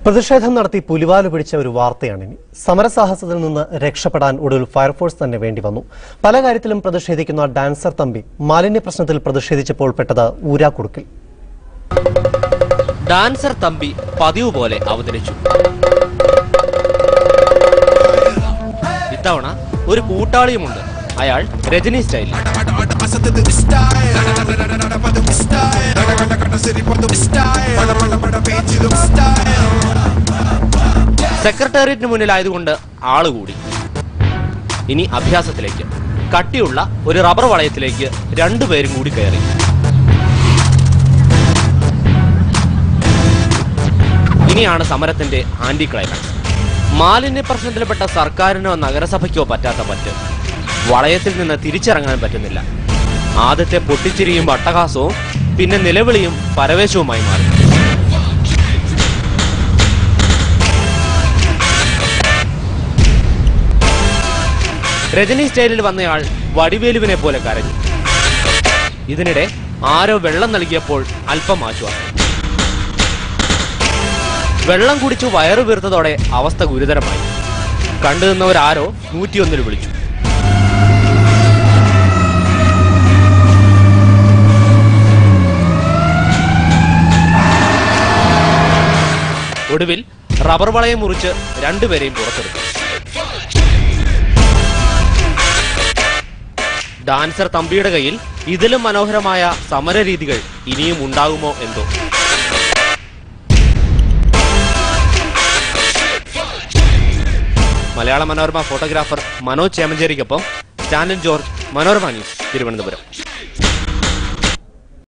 പ്രതിഷേധം നടത്തി പുലിവാല് പിടിച്ച ഒരു വാർത്തയാണിനി. സമരസാഹസത്തിൽ നിന്ന് രക്ഷപ്പെടാൻ ഒടുവിൽ ഫയർഫോഴ്സ് തന്നെ വേണ്ടി വന്നു. പല കാര്യത്തിലും പ്രതിഷേധിക്കുന്ന ഡാൻസർ തമ്പി മാലിന്യ പ്രശ്നത്തിൽ പ്രതിഷേധിച്ചപ്പോൾ പെട്ടത് ഊരാക്കുടുക്കിൽ. ഡാൻസർ തമ്പി പതിവ് പോലെ അവതരിച്ചു. ഇത്തവണ ഒരു കൂട്ടാളിയുമുണ്ട്. അയാൾ രജനി സ്റ്റൈലിൽ. സെക്രട്ടേറിയറ്റിന് മുന്നിലായതുകൊണ്ട് ആളുകൂടി. ഇനി അഭ്യാസത്തിലേക്ക്. കട്ടിയുള്ള ഒരു റബ്ബർ വളയത്തിലേക്ക് രണ്ടുപേരും കൂടി കയറി. ഇനിയാണ് സമരത്തിന്റെ ആന്റി ക്ലൈമാക്സ്. മാലിന്യ പ്രശ്നത്തിൽപ്പെട്ട സർക്കാരിനോ നഗരസഭയ്ക്കോ പറ്റാത്ത പറ്റ്. വളയത്തിൽ നിന്ന് തിരിച്ചിറങ്ങാൻ പറ്റുന്നില്ല. ആദ്യത്തെ പൊട്ടിച്ചിരിയും അട്ടഹാസവും പിന്നെ നിലവിളിയും പരവേശവുമായി മാറി. രജനി സ്റ്റൈലിൽ വന്നയാൾ വടിവേലുവിനെ പോലെ കരഞ്ഞു. ഇതിനിടെ ആരോ വെള്ളം നൽകിയപ്പോൾ അല്പം ആശ്വാസം. വെള്ളം കുടിച്ചു വയറു വീർത്തതോടെ അവസ്ഥ ഗുരുതരമായി. കണ്ടുനിന്നവരാരോ 101 വിളിച്ചു. ഒടുവിൽ റബ്ബർ വളയം മുറിച്ച് രണ്ടുപേരെയും പുറത്തെടുത്തു. ഡാൻസർ തമ്പിയുടെ കയ്യിൽ ഇതിലും മനോഹരമായ സമരരീതികൾ ഇനിയും ഉണ്ടാകുമോ എന്തോ. മലയാള മനോരമ ഫോട്ടോഗ്രാഫർ മനോജ് ചേമഞ്ചേരിക്കൊപ്പം സ്റ്റാലിൻ ജോർജ്, മനോരമ ന്യൂസ്, തിരുവനന്തപുരം.